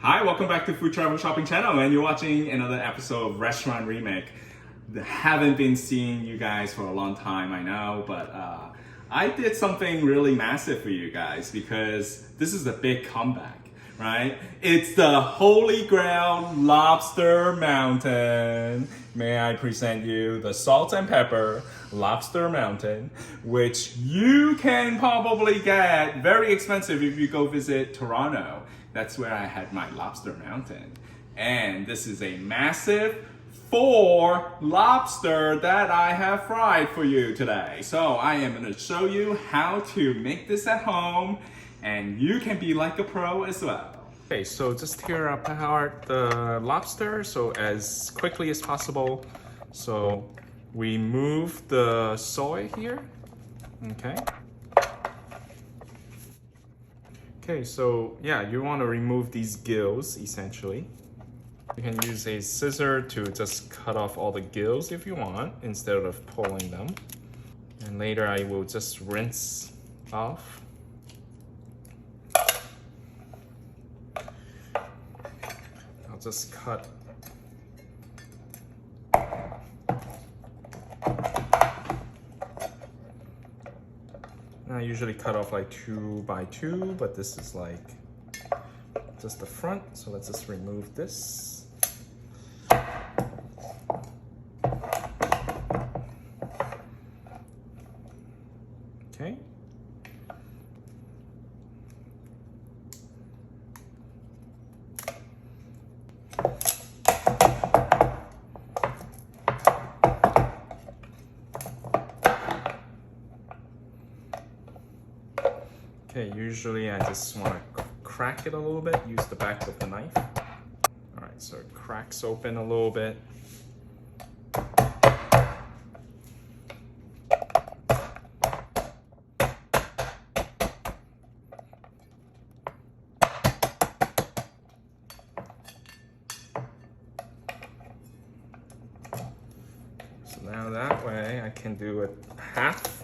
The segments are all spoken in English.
Hi, welcome back to Food Travel Shopping Channel, and you're watching another episode of Restaurant Remake. Haven't been seeing you guys for a long time, I know, but I did something really massive for you guys because this is a big comeback, right? It's the Holy Grail Lobster Mountain. May I present you the Salt and Pepper Lobster Mountain, which you can probably get very expensive if you go visit Toronto. That's where I had my Lobster Mountain. And this is a massive 4 lobster that I have fried for you today. So I am gonna show you how to make this at home, and you can be like a pro as well. Okay, so just tear apart the lobster so as quickly as possible. So we move the soy here, okay? Okay, so yeah, you want to remove these gills essentially. You can use a scissor to just cut off all the gills if you want instead of pulling them. And later I will just rinse off. I'll just cut. I usually cut off like 2 by 2, but this is like just the front, so let's just remove this. Okay. Okay, usually I just want to crack it a little bit, use the back of the knife. All right, so it cracks open a little bit. So now that way I can do it half.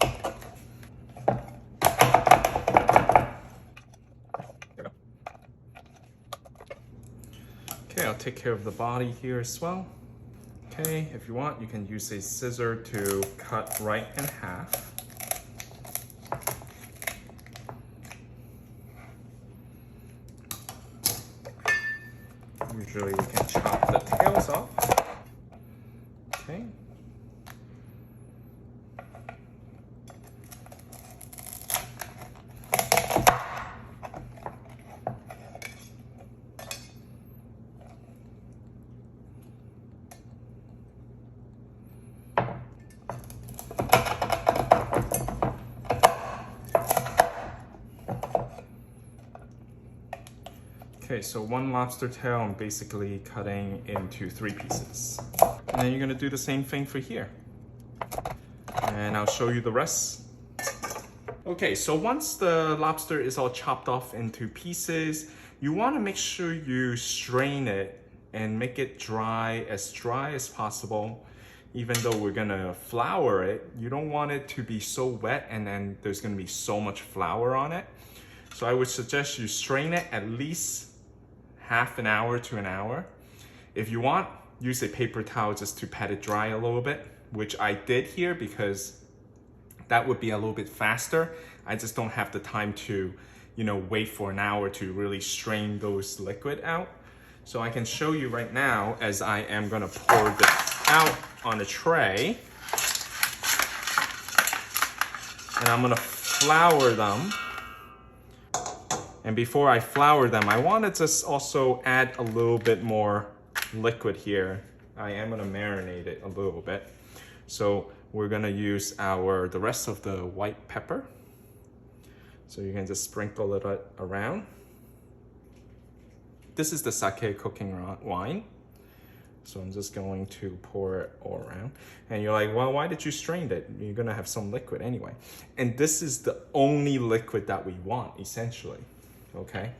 Okay, I'll take care of the body here as well. Okay, if you want, you can use a scissor to cut right in half. Usually we can chop the tails off. Okay. Okay, so 1 lobster tail I'm basically cutting into 3 pieces. And then you're gonna do the same thing for here. And I'll show you the rest. Okay, so once the lobster is all chopped off into pieces, you wanna make sure you strain it and make it dry as possible. Even though we're gonna flour it, you don't want it to be so wet and then there's gonna be so much flour on it. So I would suggest you strain it at least half an hour to an hour. If you want, use a paper towel just to pat it dry a little bit, which I did here because that would be a little bit faster. I just don't have the time to, wait for an hour to really strain those liquid out. So I can show you right now as I am gonna pour this out on a tray. And I'm gonna flour them. And before I flour them, I want to just also add a little bit more liquid here. I am going to marinate it a little bit. So we're going to use the rest of the white pepper. So you can just sprinkle it around. This is the sake cooking wine. So I'm just going to pour it all around. And you're like, well, why did you strain it? You're going to have some liquid anyway. And this is the only liquid that we want, essentially. Okay,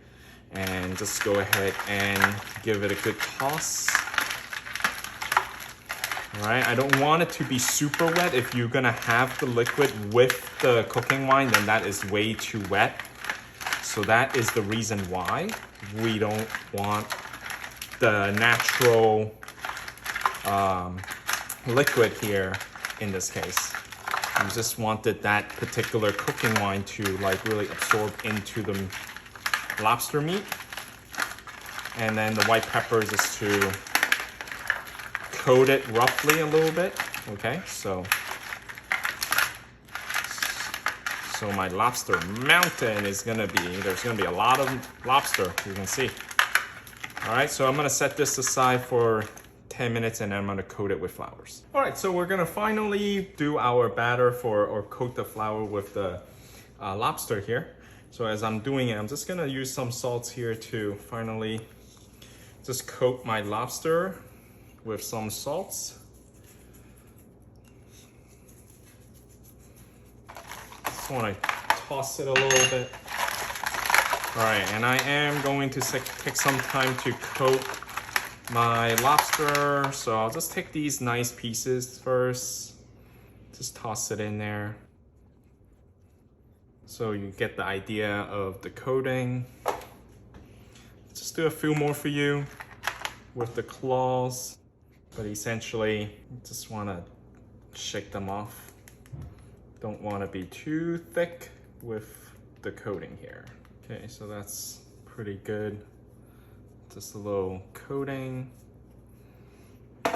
and just go ahead and give it a good toss. All right, I don't want it to be super wet. If you're gonna have the liquid with the cooking wine, then that is way too wet. So that is the reason why. we don't want the natural liquid here in this case. We just wanted that particular cooking wine to like really absorb into the lobster meat. And then the white pepper just to coat it roughly a little bit. Okay, so my lobster mountain is gonna be, there's gonna be a lot of lobster, you can see. All right, so I'm gonna set this aside for 10 minutes and then I'm gonna coat it with flowers. All right, so we're gonna finally do our batter for, or coat the flour with the lobster here. So as I'm doing it, I'm just gonna use some salts here to finally just coat my lobster with some salts. Just wanna toss it a little bit. All right, and I am going to take some time to coat my lobster. So I'll just take these nice pieces first. Just toss it in there. So you get the idea of the coating. Just do a few more for you with the claws. But essentially, just wanna shake them off. Don't wanna be too thick with the coating here. Okay, so that's pretty good. Just a little coating. All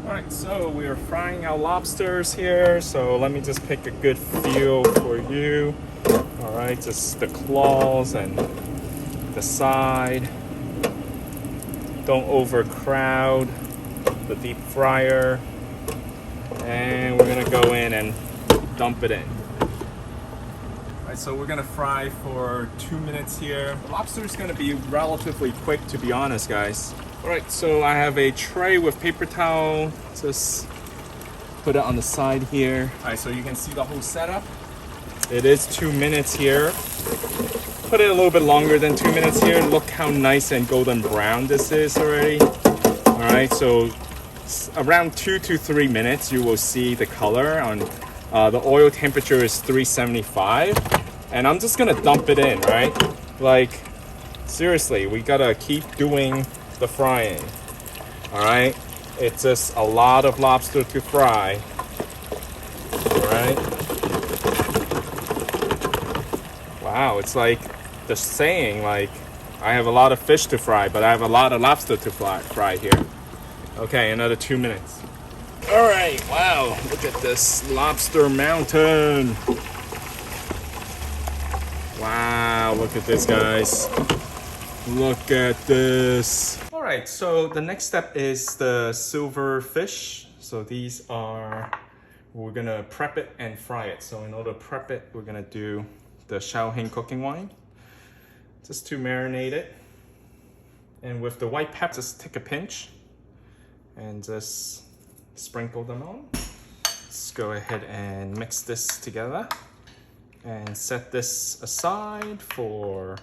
right, so we are frying our lobsters here. So let me just pick a good feel for you. All right, just the claws and the side. Don't overcrowd the deep fryer. And we're gonna go in and dump it in. All right, so we're gonna fry for 2 minutes here. The lobster is gonna be relatively quick, to be honest, guys. All right, so I have a tray with paper towel. Just put it on the side here. All right, so you can see the whole setup. It is 2 minutes here. Put it a little bit longer than 2 minutes here. Look how nice and golden brown this is already. All right, so around 2 to 3 minutes, you will see the color on the oil temperature is 375. And I'm just gonna dump it in, right? Like, seriously, we gotta keep doing the frying. All right, it's just a lot of lobster to fry. All right. Wow, it's like the saying, like, I have a lot of fish to fry, but I have a lot of lobster to fry here. Okay, another 2 minutes. All right, wow, look at this lobster mountain. Wow, look at this, guys. Look at this. All right, so the next step is the silver fish. So these are, we're gonna prep it and fry it. So in order to prep it, we're gonna do the Shaoheng cooking wine, just to marinate it. And with the white pepper, just take a pinch and just sprinkle them on. Let's go ahead and mix this together and set this aside for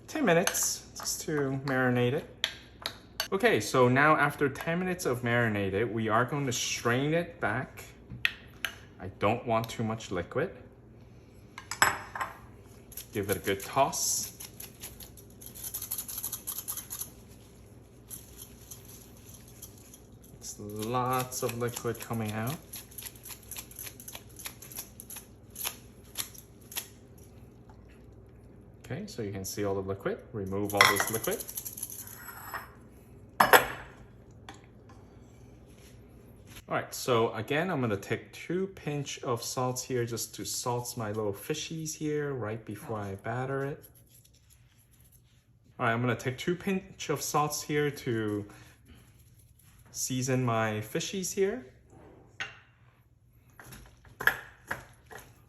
10 minutes just to marinate it. Okay, so now after 10 minutes of marinated, we are going to strain it back. I don't want too much liquid. Give it a good toss. It's lots of liquid coming out. Okay, so you can see all the liquid. Remove all this liquid. All right, so again, I'm gonna take 2 pinch of salt here just to salt my little fishies here right before I batter it. All right, I'm gonna take 2 pinch of salts here to season my fishies here.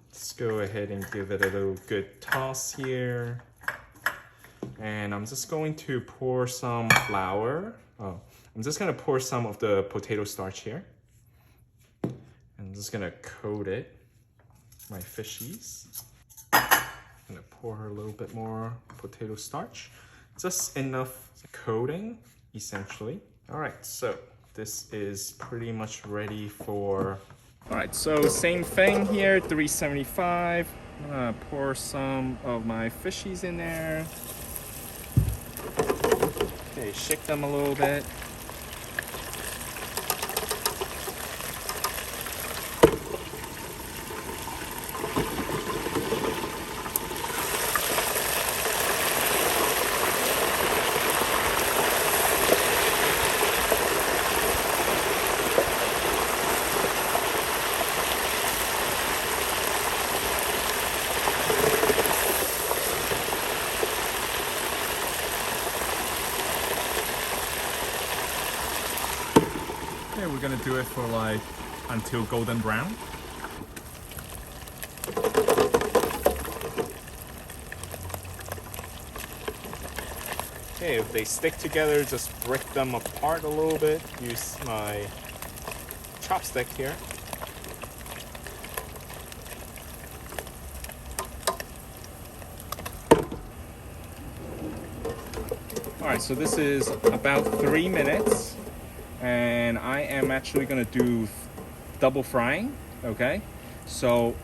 Let's go ahead and give it a little good toss here. And I'm just going to pour some flour. Oh, I'm just gonna pour some of the potato starch here. I'm just gonna coat it, my fishies. I'm gonna pour her a little bit more potato starch. Just enough coating, essentially. All right, so this is pretty much ready for... All right, so same thing here, 375. I'm gonna pour some of my fishies in there. Okay, shake them a little bit. Okay, we're gonna do it for like until golden brown. Okay, if they stick together, just break them apart a little bit. Use my chopstick here. Alright, so this is about 3 minutes. And I am actually gonna do double frying, okay? So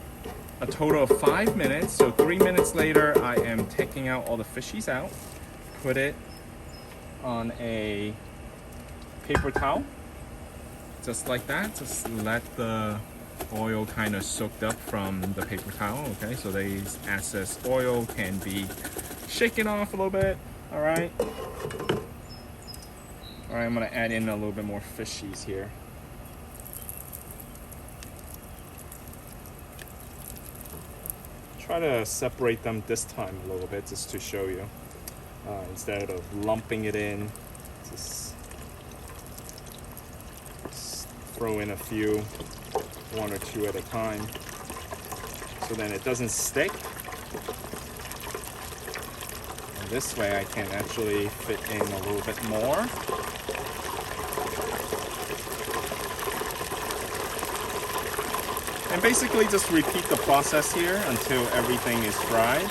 a total of 5 minutes. So 3 minutes later, I am taking out all the fishies out, put it on a paper towel, just like that. Just let the oil kind of soaked up from the paper towel, okay? So these excess oil can be shaken off a little bit, all right? All right, I'm gonna add in a little bit more fishies here. Try to separate them this time a little bit just to show you. Instead of lumping it in, just throw in a few, 1 or 2 at a time, so then it doesn't stick. And this way I can actually fit in a little bit more. And basically just repeat the process here until everything is fried.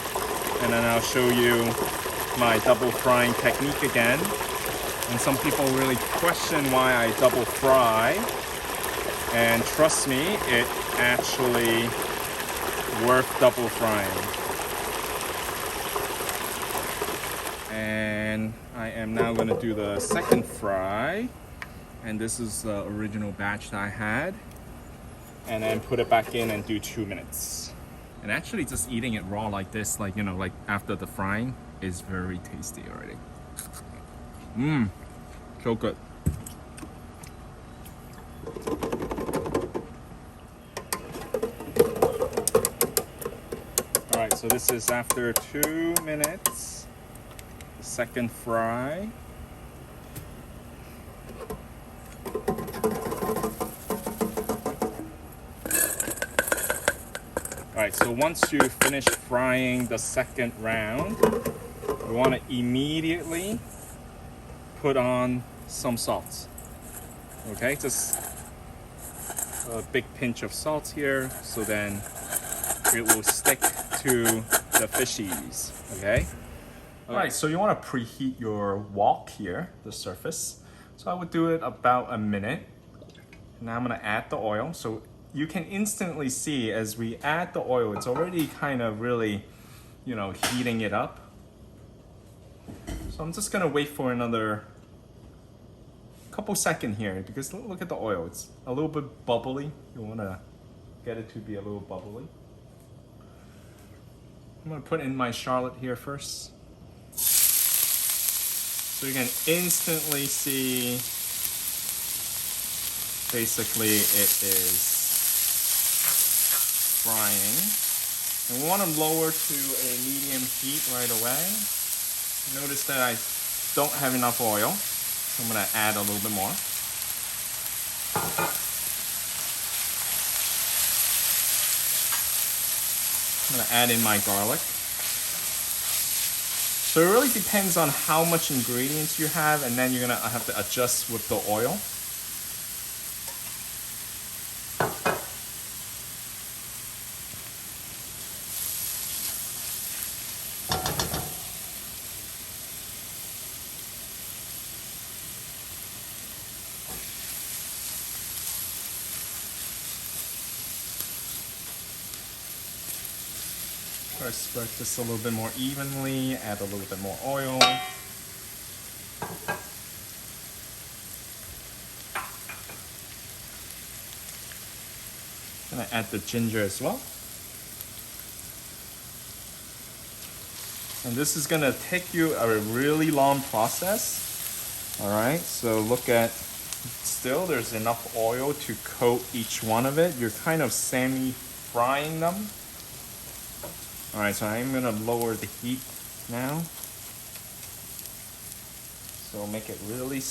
And then I'll show you my double frying technique again. And some people really question why I double fry. And trust me, it actually worth double frying. And I am now going to do the second fry. And this is the original batch that I had. And then put it back in and do 2 minutes. And actually just eating it raw like this, like, you know, like after the frying is very tasty already. Mmm, so good. All right, so this is after 2 minutes, the second fry. Alright, so once you finish frying the second round, you want to immediately put on some salt. Okay, just a big pinch of salt here, so then it will stick to the fishies. Okay? Alright, so you want to preheat your wok here, the surface. So I would do it about a minute. Now I'm going to add the oil. So you can instantly see as we add the oil, it's already kind of really, you know, heating it up. So I'm just gonna wait for another couple seconds here because look at the oil. It's a little bit bubbly. You wanna get it to be a little bubbly. I'm gonna put in my shallot here first. So you can instantly see, basically it is frying. And we want to lower to a medium heat right away. Notice that I don't have enough oil, so I'm going to add a little bit more. I'm going to add in my garlic. So it really depends on how much ingredients you have, and then you're going to have to adjust with the oil. Try to spread this a little bit more evenly, add a little bit more oil. Gonna add the ginger as well. And this is gonna take you a really long process. All right, so look at, still there's enough oil to coat each one of it. You're kind of semi-frying them. All right, so I'm gonna lower the heat now. So make it really,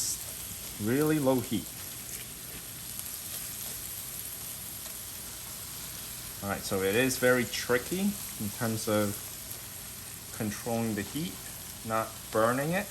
really low heat. All right, so it is very tricky in terms of controlling the heat, not burning it.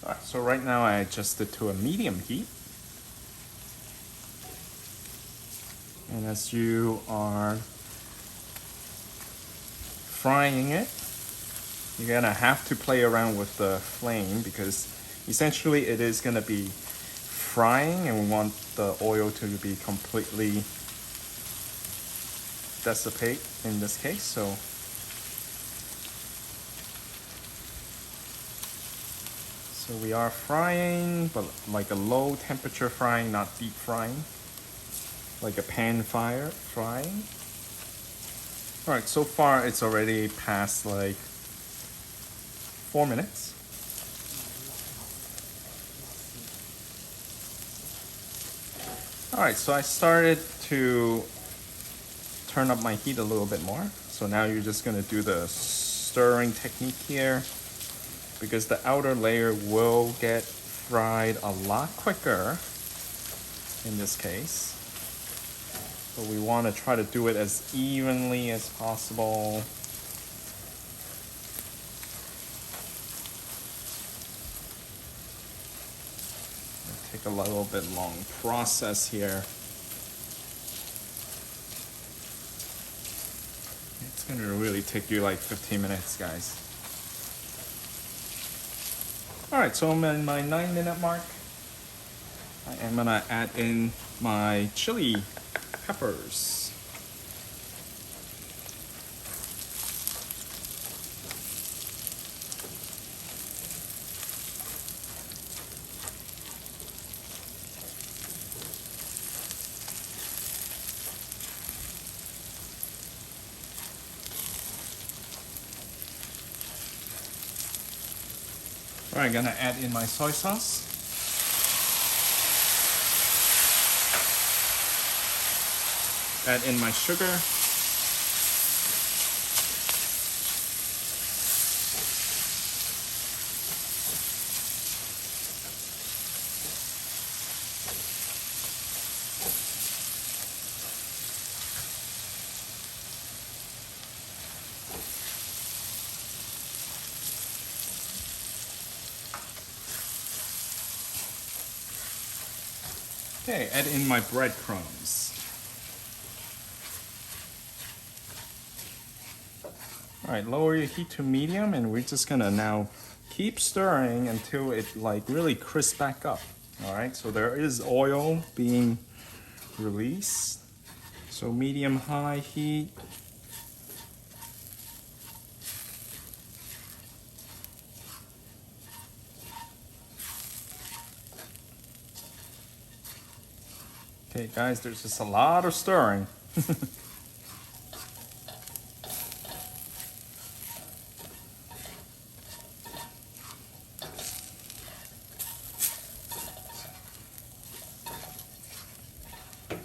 All right, so right now I adjusted to a medium heat. And as you are frying it, you're gonna have to play around with the flame because essentially it is gonna be frying and we want the oil to be completely dissipate in this case. So we are frying, but like a low temperature frying, not deep frying. Like a pan fire frying. All right, so far it's already past like 4 minutes. All right, so I started to turn up my heat a little bit more. So now you're just gonna do the stirring technique here because the outer layer will get fried a lot quicker in this case. So we want to try to do it as evenly as possible. It'll take a little bit long process here. It's going to really take you like 15 minutes, guys. All right, so I'm in my 9-minute mark. I am going to add in my chili peppers. All right, gonna add in my soy sauce. Add in my sugar. Okay, add in my breadcrumbs. All right, lower your heat to medium and we're just gonna now keep stirring until it like really crisps back up. All right, so there is oil being released. So medium high heat. Okay guys, there's just a lot of stirring.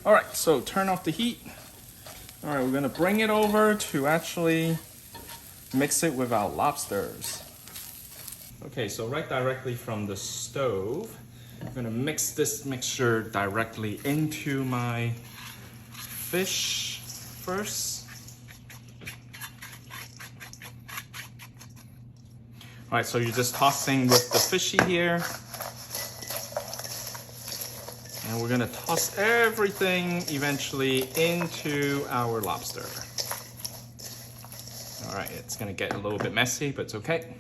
All right, so turn off the heat. All right, we're gonna bring it over to actually mix it with our lobsters. Okay, so right directly from the stove, I'm gonna mix this mixture directly into my fish first. All right, so you're just tossing with the fishy here. And we're gonna toss everything eventually into our lobster. All right, it's gonna get a little bit messy, but it's okay.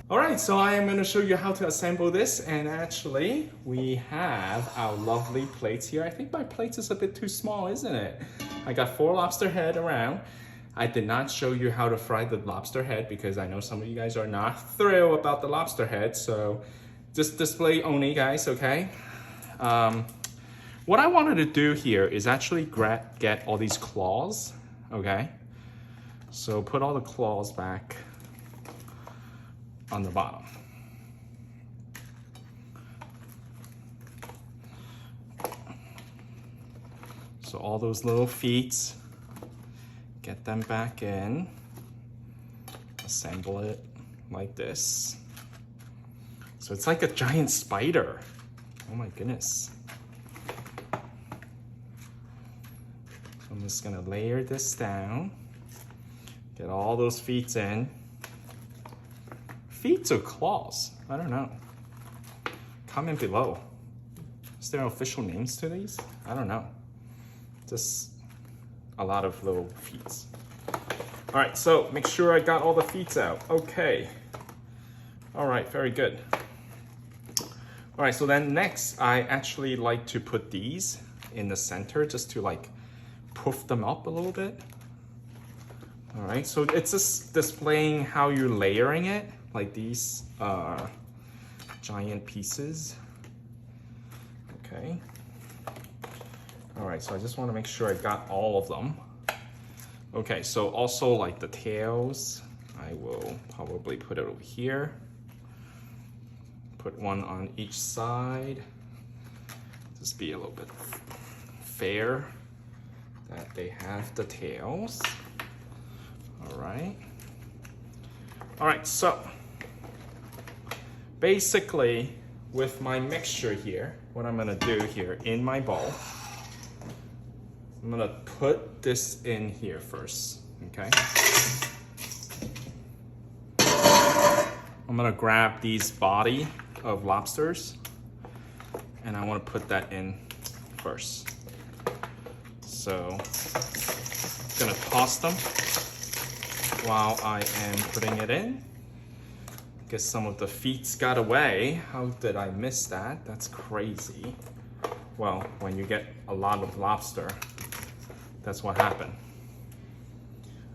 All right, so I am gonna show you how to assemble this, and actually, we have our lovely plates here. I think my plate is a bit too small, isn't it? I got 4 lobster head around. I did not show you how to fry the lobster head because I know some of you guys are not thrilled about the lobster head, so just display only, guys, okay? What I wanted to do here is actually get all these claws, okay? So put all the claws back on the bottom. So all those little feet, get them back in, assemble it like this. So it's like a giant spider. Oh my goodness. So I'm just gonna layer this down, get all those feet in. Feet or claws? I don't know. Comment below. Is there official names to these? I don't know. Just a lot of little feet. All right, so make sure I got all the feet out. Okay. All right, very good. All right, so then next, I actually like to put these in the center just to like puff them up a little bit. All right, so it's just displaying how you're layering it, like these giant pieces. Okay. All right, so I just want to make sure I got all of them. Okay, so also like the tails, I will probably put it over here. Put one on each side. Just be a little bit fair that they have the tails. All right. All right, so basically with my mixture here, what I'm gonna do here in my bowl, I'm gonna put this in here first, okay? I'm gonna grab these body of lobsters and I wanna put that in first. So I'm gonna toss them while I am putting it in. Guess some of the feet got away. How did I miss that? That's crazy. Well, when you get a lot of lobster, that's what happened.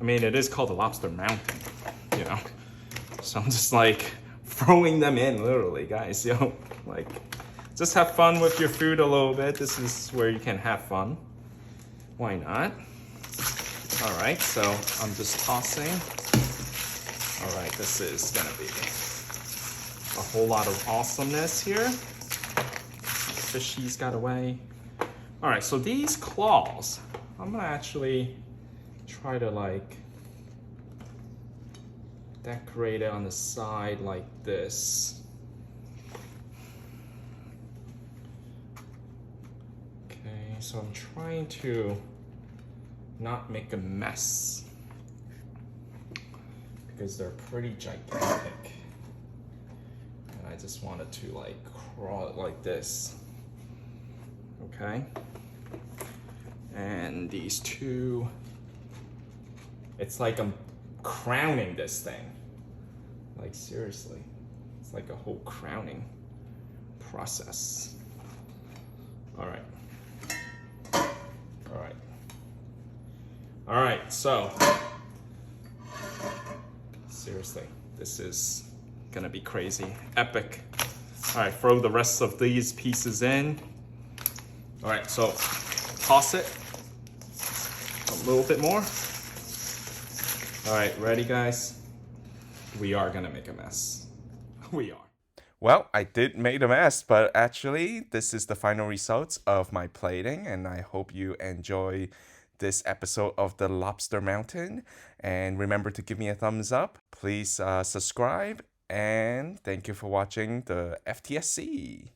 I mean, it is called a lobster mountain, you know? So I'm just like throwing them in, literally, guys, yo. Like, just have fun with your food a little bit. This is where you can have fun. Why not? All right, so I'm just tossing. All right, this is gonna be a whole lot of awesomeness here. Fishies got away. All right, so these claws, I'm gonna actually try to like decorate it on the side like this. Okay, so I'm trying to not make a mess because they're pretty gigantic. And I just wanted to like crawl it like this. Okay. And these two, it's like I'm crowning this thing. Like seriously, it's like a whole crowning process. All right. All right. All right, so seriously, this is gonna be crazy, epic. All right, throw the rest of these pieces in. All right, so toss it a little bit more. All right, ready, guys? We are gonna make a mess. We are. Well, I did make a mess, but actually, this is the final results of my plating, and I hope you enjoy this episode of the Lobster Mountain. And remember to give me a thumbs up. Please subscribe, and thank you for watching the FTSC.